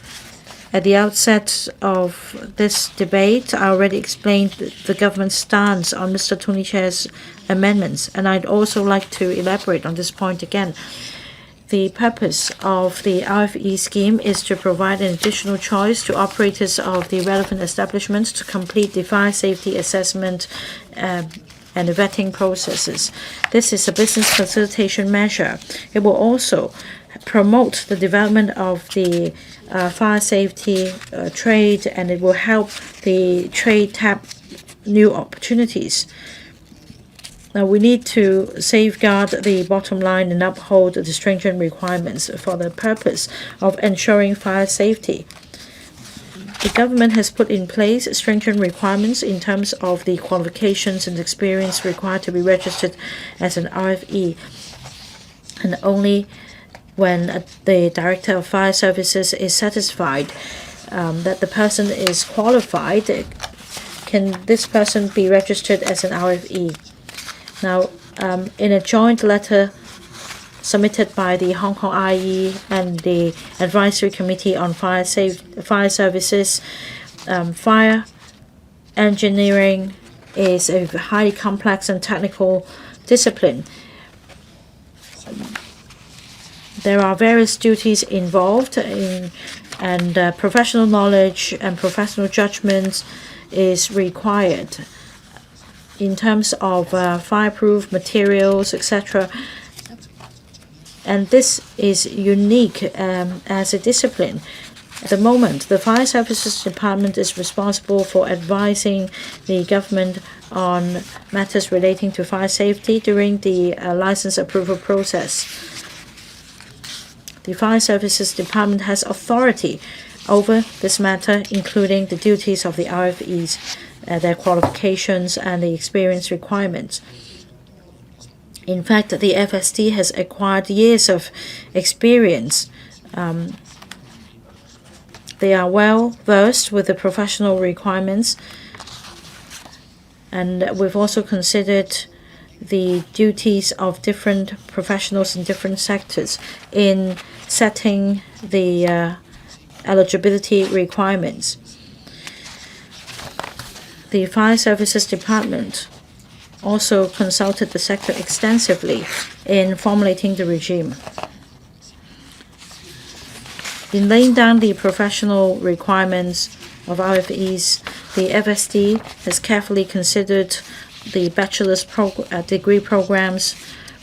At the outset of this debate, I already explained the government's stance on Mr. Tony Chair's amendments, and I'd also like to elaborate on this point again. The purpose of the RFE scheme is to provide an additional choice to operators of the relevant establishments to complete the fire safety assessment and the vetting processes. This is a business facilitation measure. It will also promote the development of the fire safety trade, and it will help the trade tap new opportunities. Now, we need to safeguard the bottom line and uphold the stringent requirements for the purpose of ensuring fire safety. The government has put in place stringent requirements in terms of the qualifications and experience required to be registered as an RFE, and only when the Director of Fire Services is satisfied that the person is qualified, can this person be registered as an RFE. Now, in a joint letter submitted by the Hong Kong IE and the Advisory Committee on Fire Services, fire engineering is a highly complex and technical discipline. There are various duties involved and professional knowledge and professional judgment is required in terms of fireproof materials, etc. And this is unique as a discipline. At the moment, the Fire Services Department is responsible for advising the government on matters relating to fire safety during the license approval process. The Fire Services Department has authority over this matter, including the duties of the RFEs, their qualifications, and the experience requirements. In fact, the FSD has acquired years of experience. They are well versed with the professional requirements, and we've also considered the duties of different professionals in different sectors in setting the eligibility requirements. The Fire Services Department also consulted the sector extensively in formulating the regime. In laying down the professional requirements of RFEs, the FSD has carefully considered the bachelor's degree programs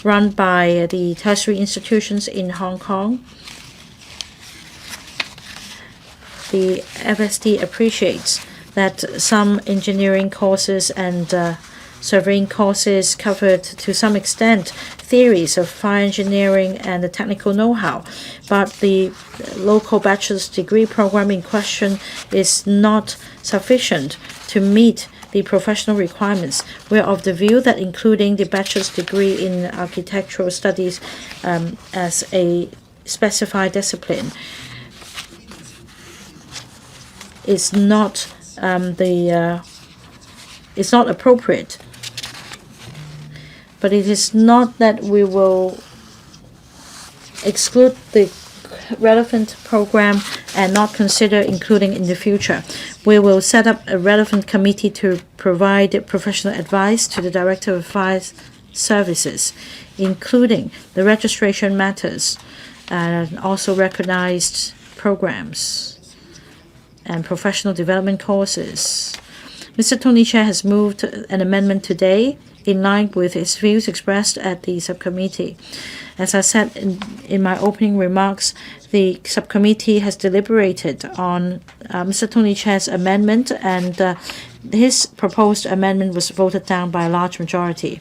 run by the tertiary institutions in Hong Kong. The FSD appreciates that some engineering courses and surveying courses covered to some extent theories of fire engineering and the technical know-how, but the local bachelor's degree program in question is not sufficient to meet the professional requirements. We are of the view that including the bachelor's degree in architectural studies as a specified discipline is not it's not appropriate. But it is not that we will exclude the relevant program and not consider including in the future. We will set up a relevant committee to provide professional advice to the Director of Fire Services, including the registration matters and also recognized programs and professional development courses. Mr. Tony Chair has moved an amendment today in line with his views expressed at the subcommittee. As I said in my opening remarks, the subcommittee has deliberated on Mr. Tony Chair's amendment, and his proposed amendment was voted down by a large majority.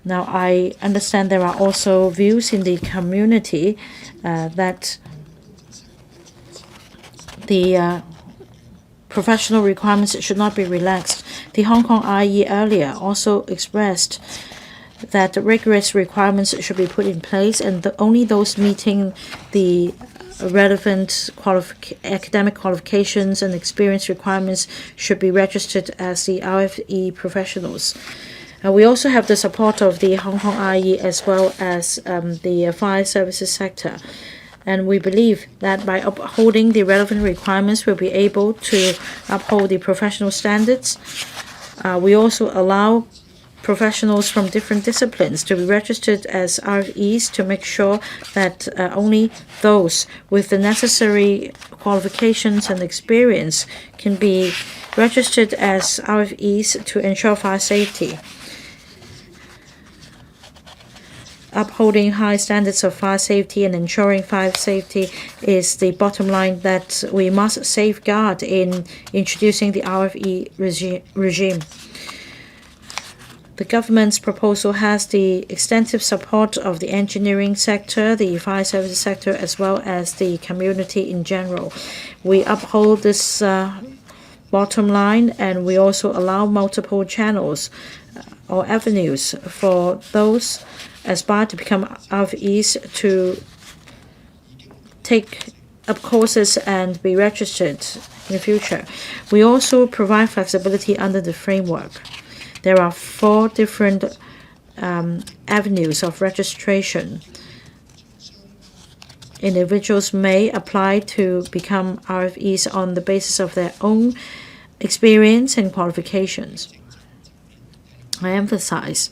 Now, I understand there are also views in the community that the professional requirements should not be relaxed. The Hong Kong IE earlier also expressed that rigorous requirements should be put in place, and only those meeting the relevant academic qualifications and experience requirements should be registered as the RFE professionals. We also have the support of the Hong Kong IE as well as the fire services sector. And we believe that by upholding the relevant requirements, we'll be able to uphold the professional standards. We also allow professionals from different disciplines to be registered as RFEs to make sure that only those with the necessary qualifications and experience can be registered as RFEs to ensure fire safety. Upholding high standards of fire safety and ensuring fire safety is the bottom line that we must safeguard in introducing the RFE regime. The government's proposal has the extensive support of the engineering sector, the fire services sector, as well as the community in general. We uphold this bottom line, and we also allow multiple channels or avenues for those aspire to become RFEs to take up courses and be registered in the future. We also provide flexibility under the framework. There are 4 different avenues of registration. Individuals may apply to become RFEs on the basis of their own experience and qualifications. I emphasize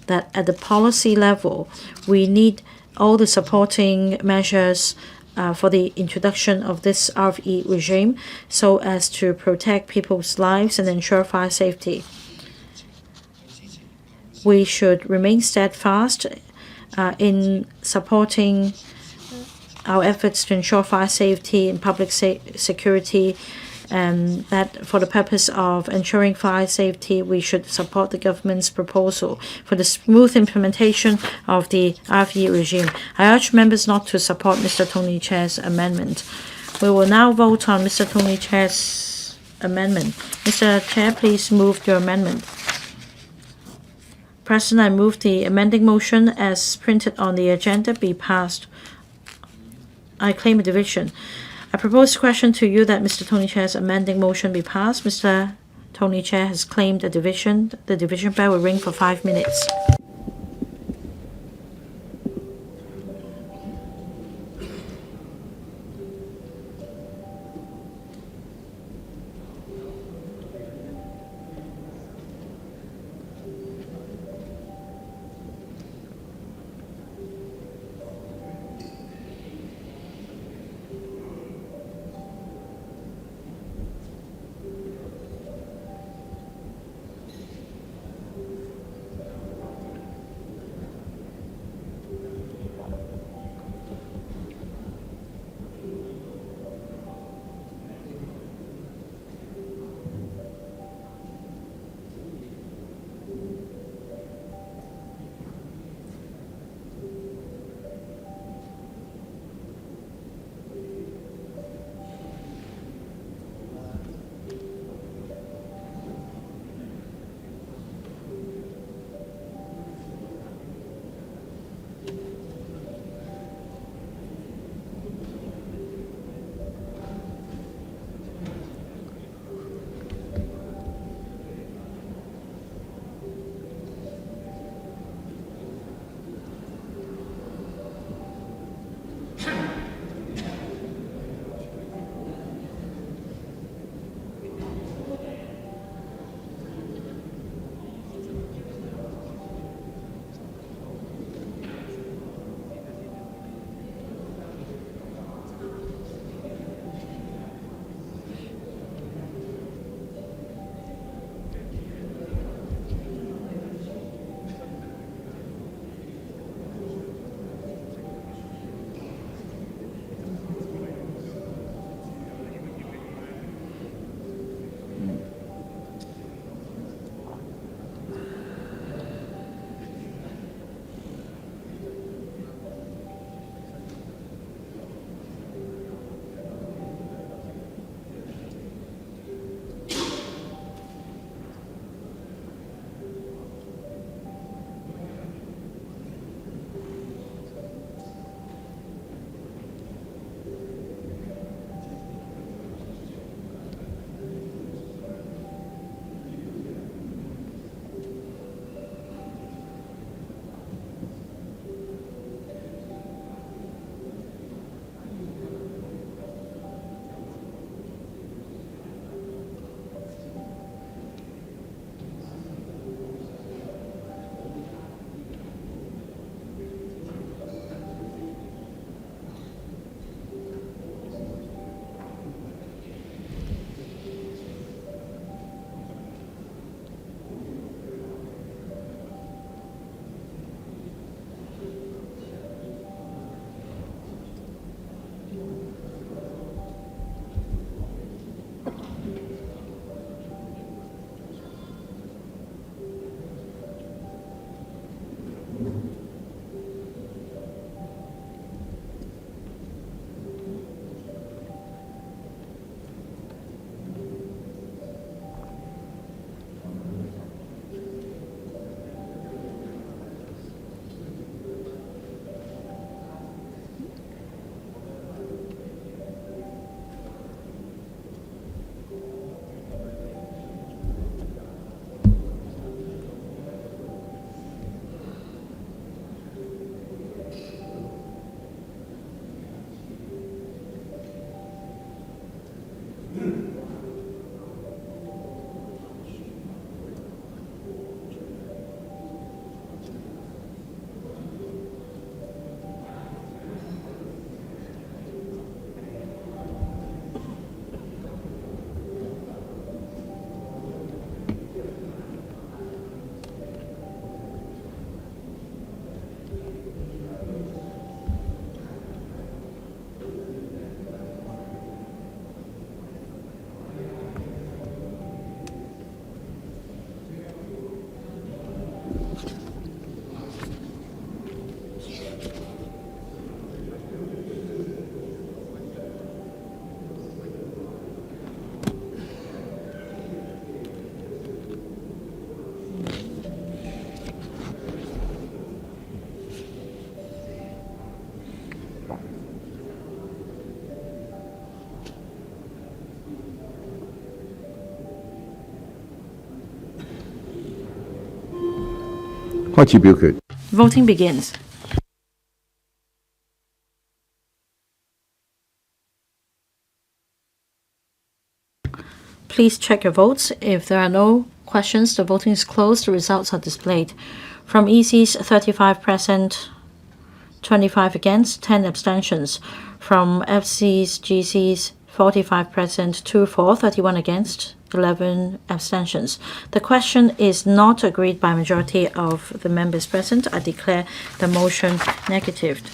that at the policy level, we need all the supporting measures for the introduction of this RFE regime so as to protect people's lives and ensure fire safety. We should remain steadfast in supporting our efforts to ensure fire safety and public security, and that for the purpose of ensuring fire safety, we should support the government's proposal for the smooth implementation of the RFE regime. I urge members not to support Mr. Tony Chair's amendment. We will now vote on Mr. Tony Chair's amendment. Mr. Chair, please move your amendment. President, I move the amending motion as printed on the agenda be passed. I claim a division. I propose a question to you that Mr. Tony Chair's amending motion be passed. Mr. Tony Chair has claimed a division. The division bell will ring for 5 minutes. 開始表決。 Voting begins. Please check your votes. If there are no questions, the voting is closed. The results are displayed. From EC's 35 present, 25 against, 10 abstentions. From FC's, GC's 45 present, 2 for, 31 against, 11 abstentions. The question is not agreed by majority of the members present. I declare the motion negatived.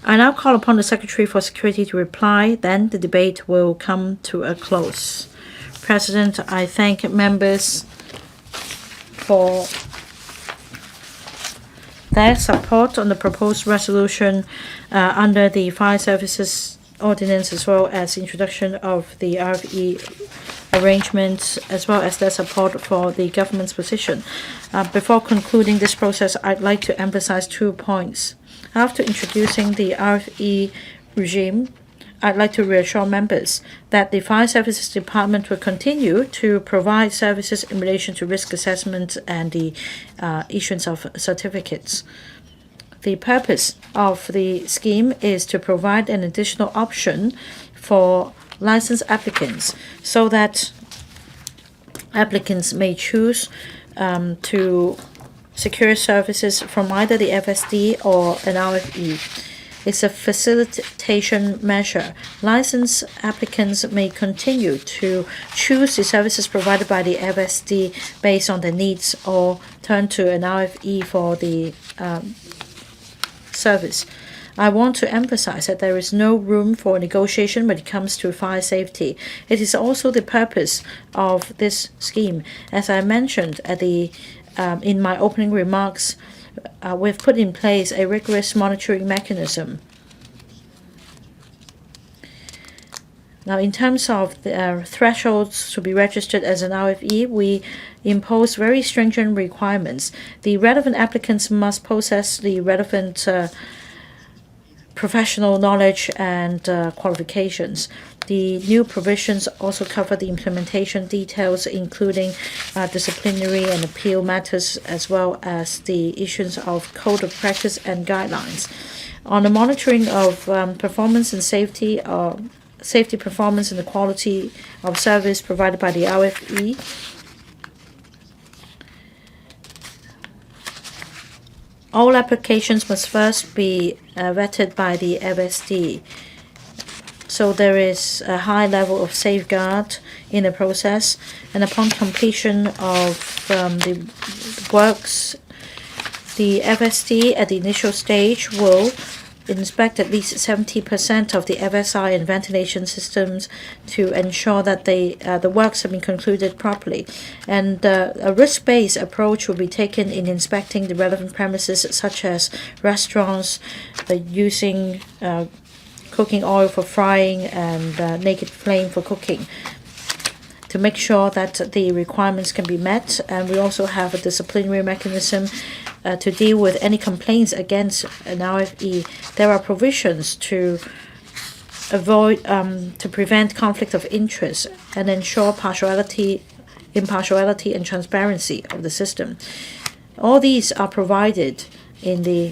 I now call upon the Secretary for Security to reply, then the debate will come to a close. President, I thank members for their support on the proposed resolution under the Fire Services Ordinance, as well as introduction of the RFE arrangements, as well as their support for the government's position. Before concluding this process, I'd like to emphasize 2 points. After introducing the RFE regime, I'd like to reassure members that the Fire Services Department will continue to provide services in relation to risk assessment and the issuance of certificates. The purpose of the scheme is to provide an additional option for licensed applicants so that applicants may choose to secure services from either the FSD or an RFE. It's a facilitation measure. Licensed applicants may continue to choose the services provided by the FSD based on their needs or turn to an RFE for the service. I want to emphasize that there is no room for negotiation when it comes to fire safety. It is also the purpose of this scheme. As I mentioned at the in my opening remarks, we've put in place a rigorous monitoring mechanism. Now, in terms of the thresholds to be registered as an RFE, we impose very stringent requirements. The relevant applicants must possess the relevant professional knowledge and qualifications. The new provisions also cover the implementation details, including disciplinary and appeal matters, as well as the issuance of code of practice and guidelines. On the monitoring of performance and safety performance and the quality of service provided by the RFE, all applications must first be vetted by the FSD. So there is a high level of safeguard in the process, and upon completion of the works, the FSD at the initial stage will inspect at least 70% of the FSI and ventilation systems to ensure that the works have been concluded properly. And a risk-based approach will be taken in inspecting the relevant premises, such as restaurants using cooking oil for frying and naked flame for cooking, to make sure that the requirements can be met. And we also have a disciplinary mechanism to deal with any complaints against an RFE. There are provisions to avoid to prevent conflict of interest and ensure impartiality and transparency of the system. All these are provided in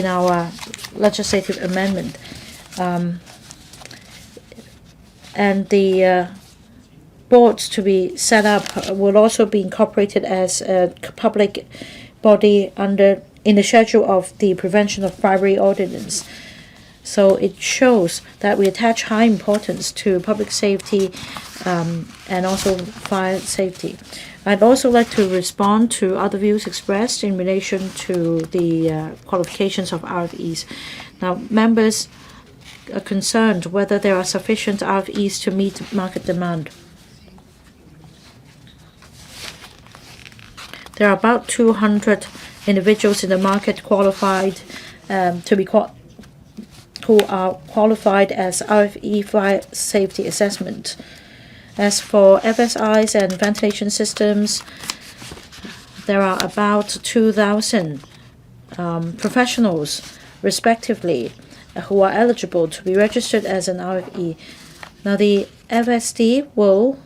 our legislative amendment. And the boards to be set up will also be incorporated as a public body in the schedule of the Prevention of Bribery Ordinance. So it shows that we attach high importance to public safety and also fire safety. I'd also like to respond to other views expressed in relation to the qualifications of RFEs. Now, members are concerned whether there are sufficient RFEs to meet market demand. There are about 200 individuals in the market qualified who are qualified as RFE fire safety assessment. As for FSIs and ventilation systems, there are about 2,000 professionals, respectively, who are eligible to be registered as an RFE. Now, the FSD will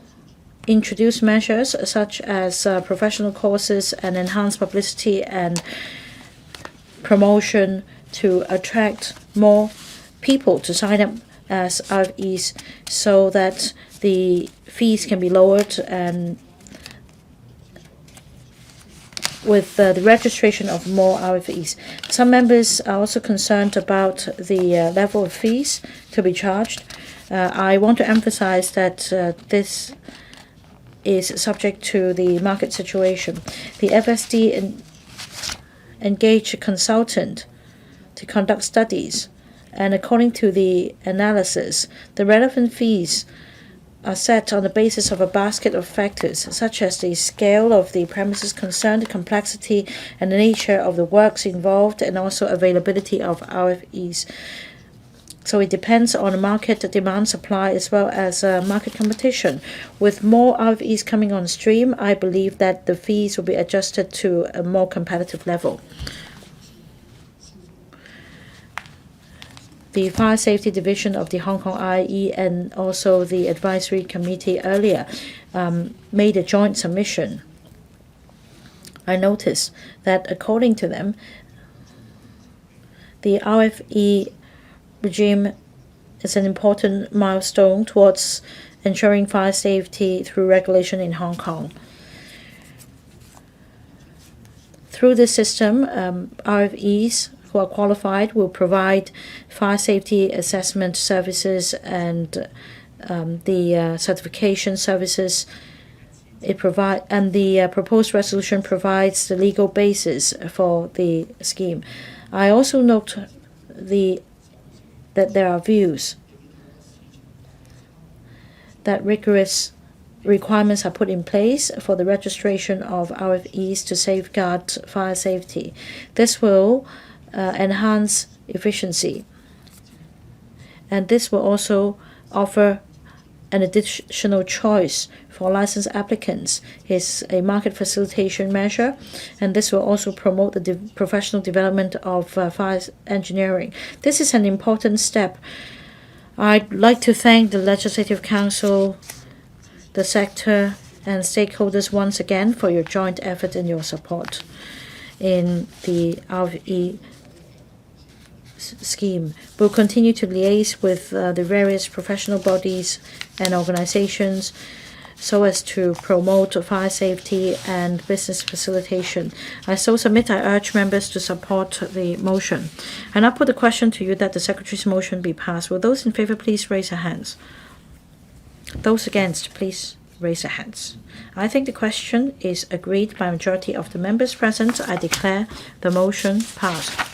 introduce measures such as professional courses and enhanced publicity and promotion to attract more people to sign up as RFEs so that the fees can be lowered, and with the registration of more RFEs. Some members are also concerned about the level of fees to be charged. I want to emphasize that this is subject to the market situation. The FSD engaged a consultant to conduct studies, and according to the analysis, the relevant fees are set on the basis of a basket of factors, such as the scale of the premises concerned, the complexity and the nature of the works involved, and also availability of RFEs. So it depends on market demand, supply, as well as market competition. With more RFEs coming on stream, I believe that the fees will be adjusted to a more competitive level. The Fire Safety Division of the Hong Kong IE and also the Advisory Committee earlier made a joint submission. I noticed that according to them, the RFE regime is an important milestone towards ensuring fire safety through regulation in Hong Kong. Through this system, RFEs who are qualified will provide fire safety assessment services and the certification services. The proposed resolution provides the legal basis for the scheme. I also note that there are views that rigorous requirements are put in place for the registration of RFEs to safeguard fire safety. This will enhance efficiency, and this will also offer an additional choice for licensed applicants. It's a market facilitation measure, and this will also promote the professional development of fire engineering. This is an important step. I'd like to thank the Legislative Council, the sector, and stakeholders once again for your joint effort and your support in the RFE scheme. We'll continue to liaise with the various professional bodies and organizations so as to promote fire safety and business facilitation. I urge members to support the motion. And I put the question to you that the Secretary's motion be passed. Will those in favor please raise their hands? Those against, please raise their hands. I think the question is agreed by a majority of the members present. I declare the motion passed.